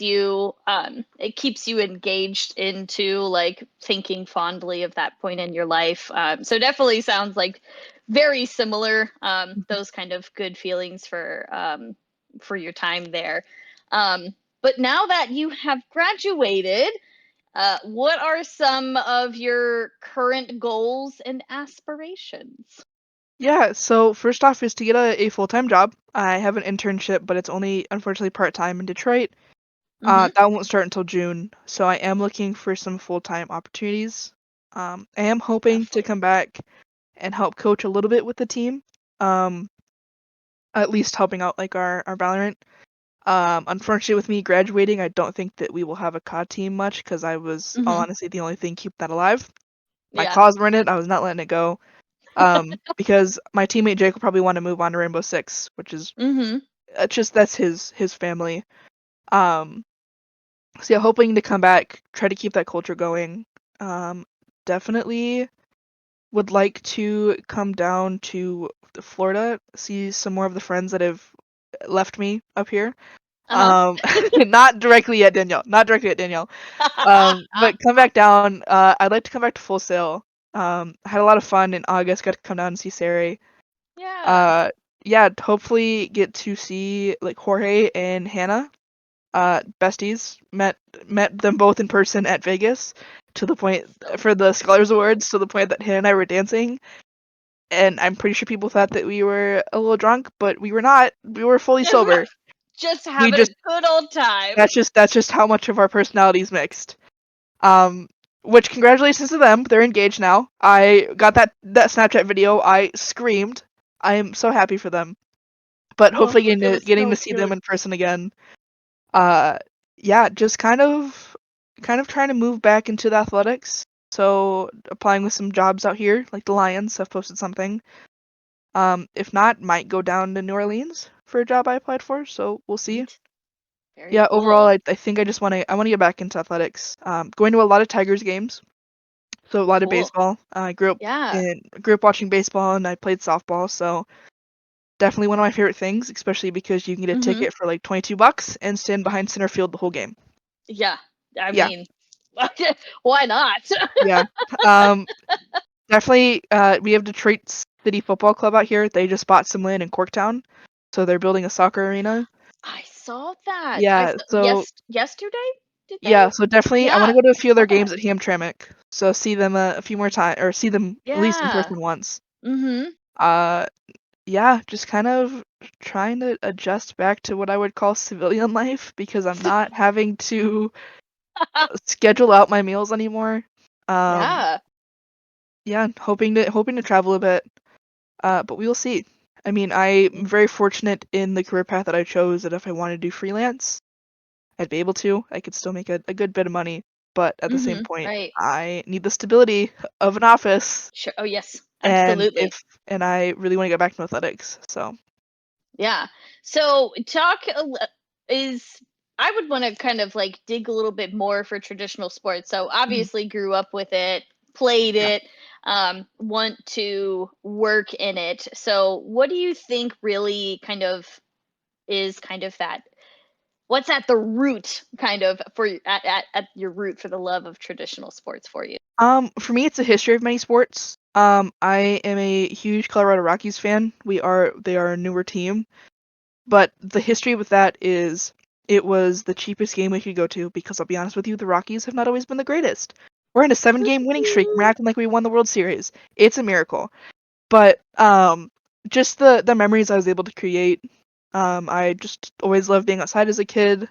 you engaged into like thinking fondly of that point in your life. So definitely sounds like very similar. Mhm. Those kind of good feelings for your time there. But now that you have graduated, What are some of your current goals and aspirations? Yeah, so first off is to get a full-time job. I have an internship, but it's only unfortunately part-time in Detroit. Mm-hmm. That won't start until June, so I am looking for some full-time opportunities. I am hoping to Definitely. come back and help coach a little bit with the team. Um, at least helping out like our Valorant. Unfortunately, with me graduating, I don't think that we will have a COD team much because I was, all Mm-hmm. honestly, the only thing keeping that alive. My Yeah. claws were in it. I was not letting it go. Because my teammate Jake will probably want to move on to Rainbow Six, which is Mm-hmm. just that's his family. Um, so yeah, hoping to come back, try to keep that culture going. Definitely would like to come down to Florida, see some more of the friends that have left me up here. Uh-huh. Not directly at Danielle, not directly at Danielle. But come back down. I'd like to come back to Full Sail. Had a lot of fun in August. Got to come down and see Sari. Yeah. Uh, yeah, hopefully get to see like Jorge and Hannah. Besties. Met them both in person at Vegas. To the point So for the Scholars cool. Awards. To the point that Hannah and I were dancing, and I'm pretty sure people thought that we were a little drunk, but we were not. We were fully sober. Just We having a just good old time. that's just how much of our personalities mixed. Um, which congratulations to them. They're engaged now. I got that Snapchat video. I screamed. I am so happy for them. But Oh, hopefully it was getting to so see them cute. in person again. Uh, yeah, just kind of trying to move back into the athletics. So applying with some jobs out here, like the Lions have posted something. If not, might go down to New Orleans for a job I applied for. So we'll see. Neat. Very Yeah, overall, cool. I think I want to get back into athletics. Going to a lot of Tigers games, so a lot of Cool. baseball. I Yeah. grew up watching baseball, and I played softball. So definitely one of my favorite things, especially because you can get a Mm-hmm. ticket for like $22 and stand behind center field the whole game. Yeah. I Yeah, mean, why not? yeah. Um, definitely. We have Detroit City Football Club out here. They just bought some land in Corktown, so they're building a soccer arena. I saw that. Yeah, so Yesterday, did they? yeah, so definitely, I want to Yeah, go to a few I of their saw that. games at Hamtramck. So see them a few more times, or see them at least in Yeah. person once. Mm-hmm. Uh, yeah, just kind of trying to adjust back to what I would call civilian life because I'm not having to schedule out my meals anymore. Um, Yeah. yeah, hoping to travel a bit. But we will see. I mean, I'm very fortunate in the career path that I chose that if I wanted to do freelance, I'd be able to. I could still make a good bit of money, but at the same Mm-hmm. point, Right. I need the stability of an office, Sure. Oh, yes. and Absolutely. I really want to get back to athletics. So, Yeah. So is I would want to kind of like dig a little bit more for traditional sports. So mhm, obviously grew up with it, played yeah. it, want to work in it. So what do you think really kind of is kind of that what's at the root kind of for at your root for the love of traditional sports for you? For me, it's a history of many sports. I am a huge Colorado Rockies fan. They are a newer team, but the history with that is it was the cheapest game we could go to because I'll be honest with you, the Rockies have not always been the greatest. We're in a 7 game winning streak. We're acting like we won the World Series. It's a miracle. But just the memories I was able to create. I just always loved being outside as a kid,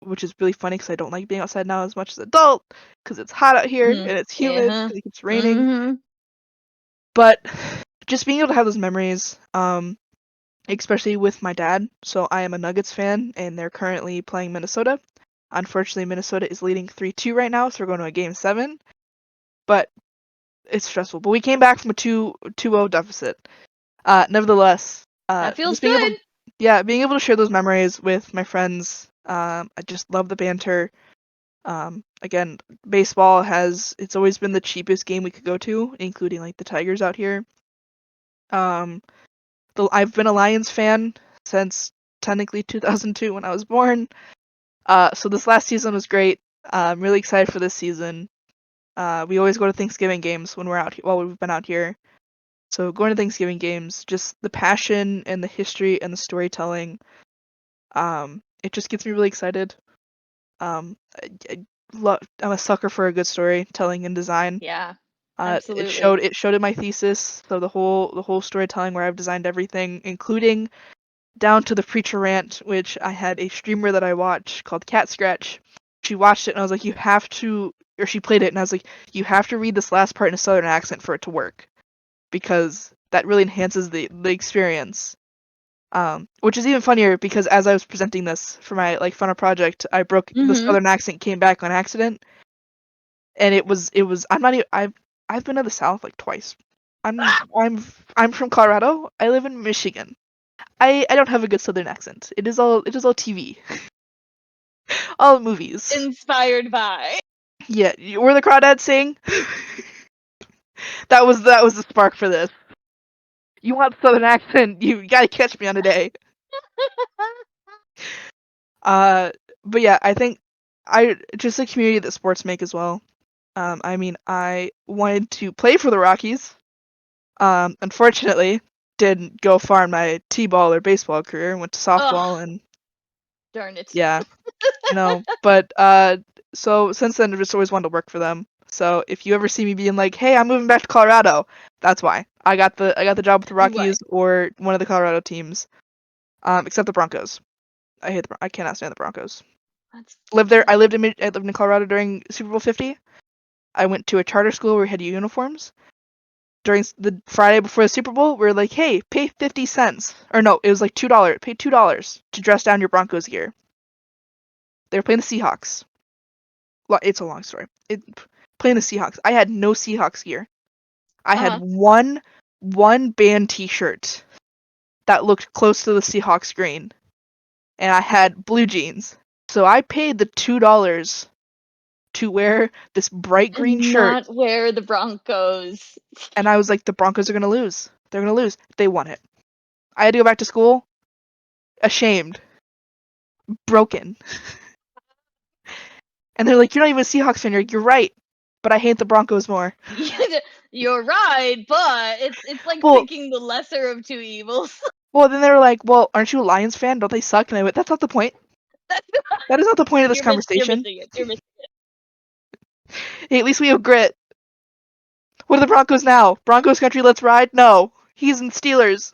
which is really funny because I don't like being outside now as much as an adult because it's hot out here Mhm. and it's humid Yeah. and it keeps raining. Mhm. But just being able to have those memories, especially with my dad. So I am a Nuggets fan, and they're currently playing Minnesota. Unfortunately, Minnesota is leading 3-2 right now, so we're going to a game 7. But it's stressful. But we came back from a 2-0 deficit. Nevertheless, That feels just being able, good. yeah, being able to share those memories with my friends. I just love the banter. Again, baseball it's always been the cheapest game we could go to, including like the Tigers out here. Um, I've been a Lions fan since technically 2002 when I was born. So this last season was great. I'm really excited for this season. We always go to Thanksgiving games when we're out here, while we've been out here. So going to Thanksgiving games, just the passion and the history and the storytelling, it just gets me really excited. Um, I'm a sucker for a good storytelling and design. Yeah, It absolutely. showed in my thesis. So the whole storytelling where I've designed everything, including down to the preacher rant, which I had a streamer that I watched called Cat Scratch. She watched it and I was like, you have to, or she played it and I was like, you have to read this last part in a southern accent for it to work, because that really enhances the experience. Which is even funnier because as I was presenting this for my final project, I broke the Mm-hmm. southern accent came back on accident, and it was I'm not even I've been to the South like twice. I'm from Colorado. I live in Michigan. I don't have a good southern accent. It is all TV. All movies. Inspired by. Yeah, were the crawdads sing? That was the spark for this. You want southern accent? You gotta catch me on a day. Uh, but yeah, I think I just the community that sports make as well. I mean, I wanted to play for the Rockies. Unfortunately, didn't go far in my t-ball or baseball career. Went to Oh, softball, and darn it. yeah, no. But so since then, I've just always wanted to work for them. So if you ever see me being like, "Hey, I'm moving back to Colorado," that's why. I got the job with the What? Rockies or one of the Colorado teams. Except the Broncos. I cannot stand the Broncos. That's Lived there. I lived in Colorado during Super Bowl 50. I went to a charter school where we had uniforms. During the Friday before the Super Bowl, we were like, "Hey, pay 50 cents." Or no, it was like $2. Pay $2 to dress down your Broncos gear. They were playing the Seahawks. It's a long story. Playing the Seahawks. I had no Seahawks gear. I had uh-huh. one band T-shirt that looked close to the Seahawks green, and I had blue jeans. So I paid the $2 to wear this bright green And shirt, not wear the Broncos. and I was like, the Broncos are gonna lose. They're gonna lose. They won it. I had to go back to school, ashamed, broken. And they're like, "You're not even a Seahawks fan." You're like, "You're right, but I hate the Broncos more." You're right, but it's like Well, picking the lesser of two evils. then they were like, "Well, aren't you a Lions fan? Don't they suck?" And I went, "That's not the point. That's That is not the point of this you're conversation. missing it. You're missing Hey, at least we have grit. What are the Broncos now? Broncos country, let's ride." No, he's in Steelers.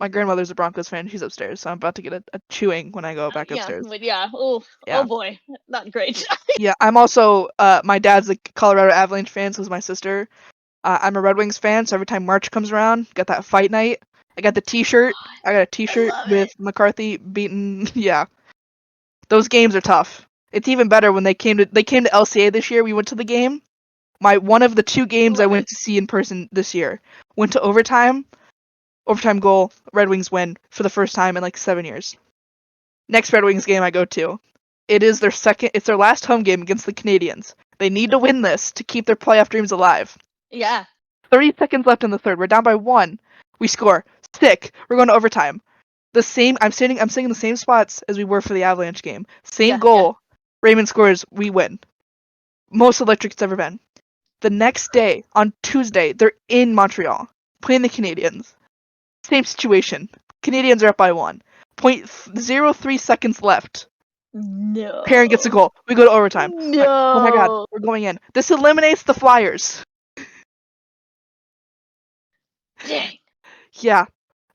My grandmother's a Broncos fan. She's upstairs, so I'm about to get a chewing when I go back yeah, upstairs. but yeah. Oh Yeah. boy, not great. Yeah, I'm also my dad's a Colorado Avalanche fan, so is my sister. I'm a Red Wings fan, so every time March comes around, got that fight night. I got the T-shirt. I got a I T-shirt love with it. McCarthy beating. Yeah, those games are tough. It's even better when they came to LCA this year. We went to the game. My one of the two I games I love went it. to see in person this year went to overtime. Overtime goal. Red Wings win for the first time in like 7 years. Next Red Wings game I go to, it is their second. It's their last home game against the Canadiens. They need to win this to keep their playoff dreams alive. Yeah, 30 seconds left in the third. We're down by one. We score. Sick. We're going to overtime. I'm sitting in the same spots as we were for the Avalanche game. Same yeah. goal. Raymond scores. We win. Most electric it's ever been. The next day, on Tuesday, they're in Montreal playing the Canadiens. Same situation. Canadiens are up by one. 0.03 seconds left. Perrin gets a No. goal. We go to overtime. Like, oh my god, No. we're going in. This eliminates the Flyers. Dang. Yeah,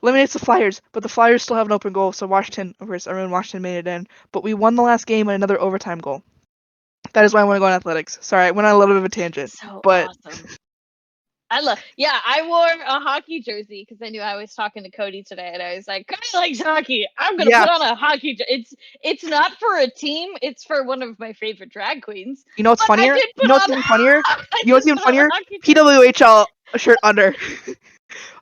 eliminates the Flyers, but the Flyers still have an open goal. So Washington, of course, everyone in Washington made it in. But we won the last game on another overtime goal. That is why I want to go on athletics. Sorry, I went on a little bit of a tangent, So but awesome. I love. Yeah, I wore a hockey jersey because I knew I was talking to Cody today, and I was like, Cody likes hockey. I'm gonna yeah, put on a hockey. It's not for a team. It's for one of my favorite drag queens. you know what's But I funnier? did You put know what's on. even funnier? I You know what's did even put on funnier? a hockey jersey. PWHL shirt under.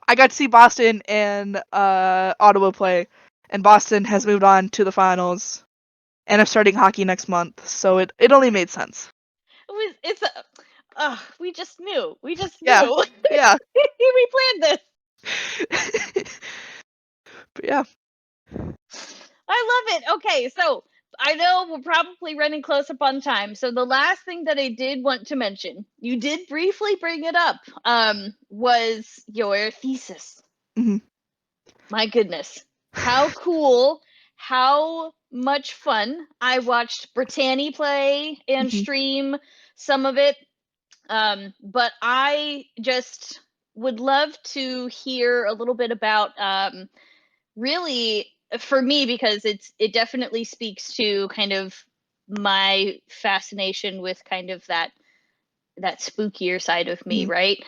I got to see Boston and Ottawa play, and Boston has moved on to the finals, and I'm starting hockey next month, so it only made sense. It's a. We just knew. We just Yeah, knew. yeah, We planned this. but yeah. I love it. Okay, so I know we're probably running close up on time. So the last thing that I did want to mention, you did briefly bring it up, was your thesis. Mhm. My goodness. How cool, how much fun. I watched Brittany play and Mhm. stream some of it. But I just would love to hear a little bit about really for me, because it definitely speaks to kind of my fascination with kind of that spookier side of me, Mhm. right?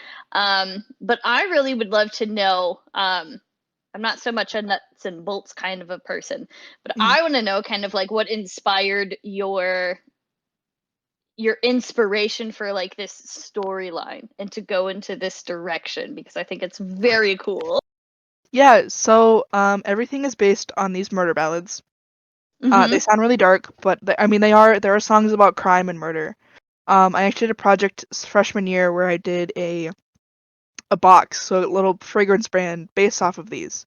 But I really would love to know. I'm not so much a nuts and bolts kind of a person, but Mhm. I want to know kind of like what inspired your inspiration for like this storyline and to go into this direction, because I think it's very cool. Yeah, so everything is based on these murder ballads. They Mhm. sound really dark, but I mean there are songs about crime and murder. I actually did a project freshman year where I did a box, so a little fragrance brand based off of these.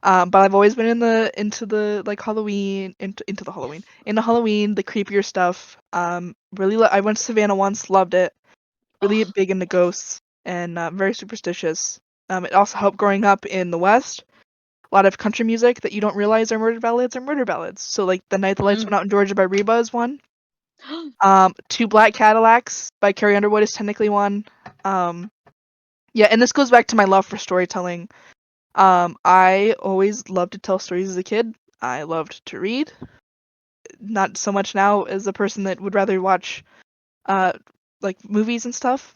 But I've always been into the like Halloween into the Halloween, the creepier stuff. Really, I went to Savannah once, loved it. Really Oh. big into ghosts and very superstitious. It also helped growing up in the West. A lot of country music that you don't realize are murder ballads are murder ballads. So like The Night the Lights Went Mm. Out in Georgia by Reba is one. Two Black Cadillacs by Carrie Underwood is technically one. Um, yeah, and this goes back to my love for storytelling. I always loved to tell stories as a kid. I loved to read. Not so much now as a person that would rather watch uh like movies and stuff,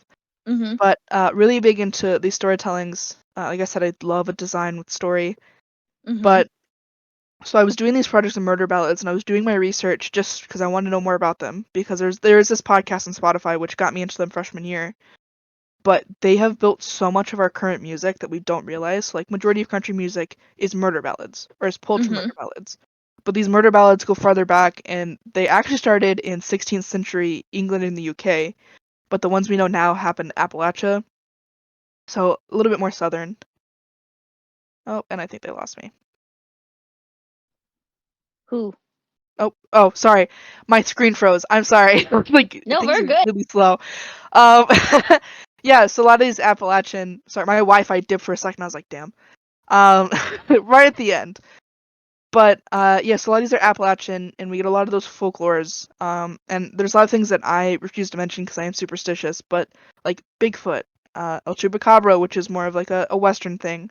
Mhm. but really big into these storytellings. Like I said, I love a design with story. Mhm. But so I was doing these projects of murder ballads, and I was doing my research just because I wanted to know more about them. Because there's this podcast on Spotify which got me into them freshman year, but they have built so much of our current music that we don't realize. Like majority of country music is murder ballads or is pulled from Mhm. murder ballads. But these murder ballads go farther back and they actually started in 16th century England and the UK, but the ones we know now happen in Appalachia. So a little bit more southern. Oh, and I think they lost me. Who? Oh, sorry. My screen froze. I'm sorry. Like No, things we're are good. really slow. Um yeah, so a lot of these Appalachian, sorry, my Wi-Fi dipped for a second. I was like, damn. Um right at the end. But yeah, so a lot of these are Appalachian, and we get a lot of those folklores. And there's a lot of things that I refuse to mention because I am superstitious. But like Bigfoot, El Chupacabra, which is more of like a Western thing.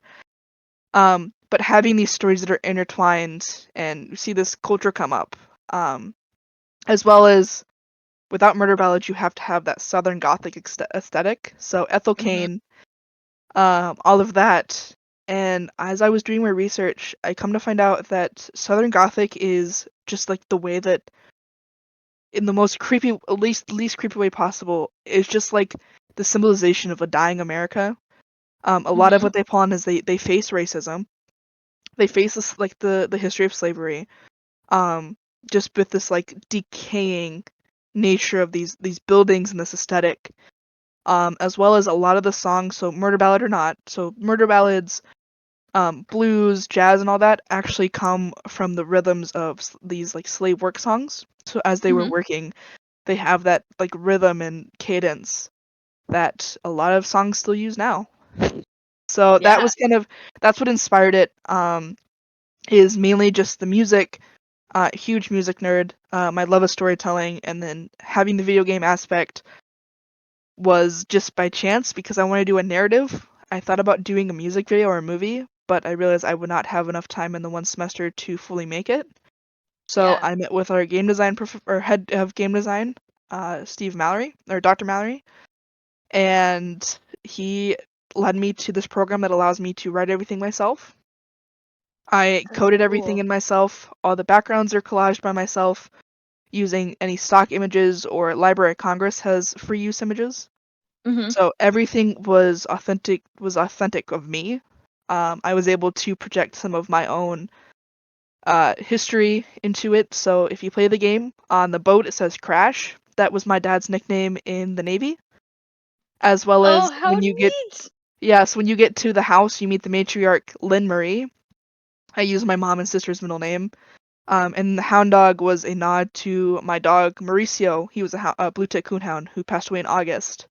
But having these stories that are intertwined, and you see this culture come up, as well as without murder ballads, you have to have that Southern Gothic aesthetic. So Ethel Mhm. Cain, all of that. And as I was doing my research, I come to find out that Southern Gothic is just like the way that, in the most creepy, at least creepy way possible, is just like the symbolization of a dying America. A lot of Mhm. what they pull on is they face racism. They face this like the history of slavery. Um, just with this like decaying nature of these buildings and this aesthetic. As well as a lot of the songs, so murder ballad or not, so murder ballads, blues, jazz, and all that actually come from the rhythms of these like slave work songs. So as they were Mhm. working, they have that like rhythm and cadence that a lot of songs still use now. So that Yeah. was that's what inspired it. Is mainly just the music. Huge music nerd. My love of storytelling, and then having the video game aspect was just by chance because I want to do a narrative. I thought about doing a music video or a movie, but I realized I would not have enough time in the one semester to fully make it. So Yeah. I met with our game design or head of game design, Steve Mallory or Dr. Mallory, and he led me to this program that allows me to write everything myself. I That's coded everything cool. in myself. All the backgrounds are collaged by myself using any stock images or Library of Congress has free use images. Mhm. So everything was authentic of me. I was able to project some of my own history into it. So if you play the game on the boat, it says Crash. That was my dad's nickname in the Navy. As well Oh, as how when you get neat. yes, when you get to the house, you meet the matriarch Lynn Marie. I use my mom and sister's middle name. And the hound dog was a nod to my dog Mauricio. He was a blue tick coonhound who passed away in August.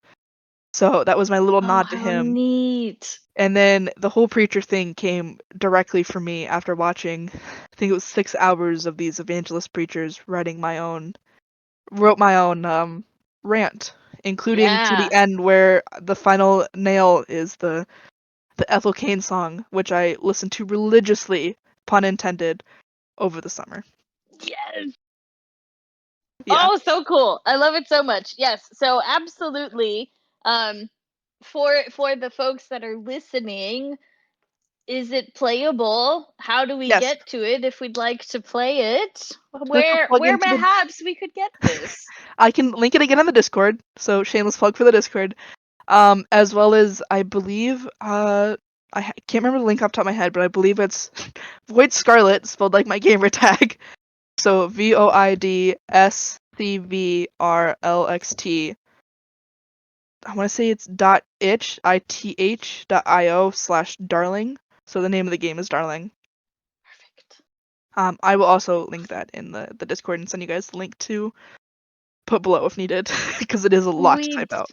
So that was my little Oh, nod to how him. neat. And then the whole preacher thing came directly from me after watching, I think it was 6 hours of these evangelist preachers wrote my own rant, including to the Yeah. end where the final nail is the Ethel Cain song, which I listened to religiously, pun intended, over the summer. Yes. Yeah. Oh, so cool. I love it so much. Yes. So absolutely. Um, for the folks that are listening, is it playable? How do we Yes. get to it if we'd like to play it? Click the plug Where into the. perhaps we could get this? I can link it again in the Discord. So shameless plug for the Discord. As well as I believe can't remember the link off the top of my head, but I believe it's Void Scarlet spelled like my gamer tag. So VOIDSCVRLXT. I want to say it's .ith.io/darling. So the name of the game is Darling. Perfect. I will also link that in the Discord and send you guys the link to put below if needed, because it is a lot to type Sweet. out.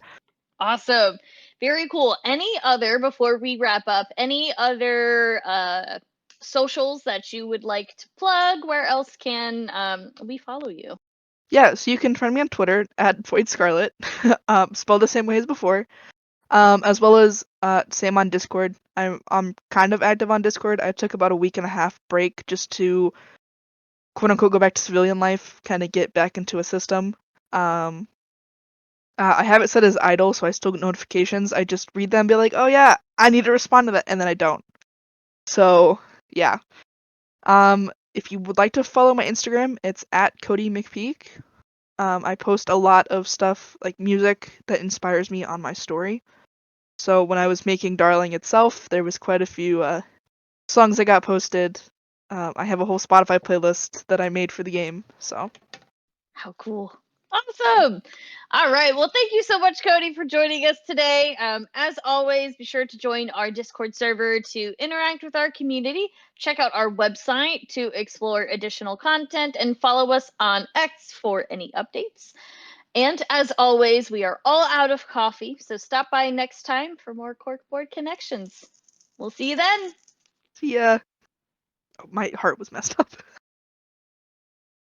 Awesome. Very cool. Before we wrap up, any other socials that you would like to plug? Where else can we follow you? Yeah, so you can find me on Twitter at Void Scarlet, spelled the same way as before. As well as same on Discord. I'm kind of active on Discord. I took about a week and a half break just to quote unquote go back to civilian life, kind of get back into a system. Um, I have it set as idle, so I still get notifications. I just read them and be like, oh yeah, I need to respond to that, and then I don't. So yeah. If you would like to follow my Instagram, it's at Cody McPeak. I post a lot of stuff like music that inspires me on my story. So when I was making Darling itself, there was quite a few songs that got posted. I have a whole Spotify playlist that I made for the game. So How cool. Awesome. All right. Well, thank you so much, Cody, for joining us today. As always, be sure to join our Discord server to interact with our community. Check out our website to explore additional content and follow us on X for any updates. And as always, we are all out of coffee, so stop by next time for more Corkboard connections. We'll see you then. see ya. Oh, my heart was messed up.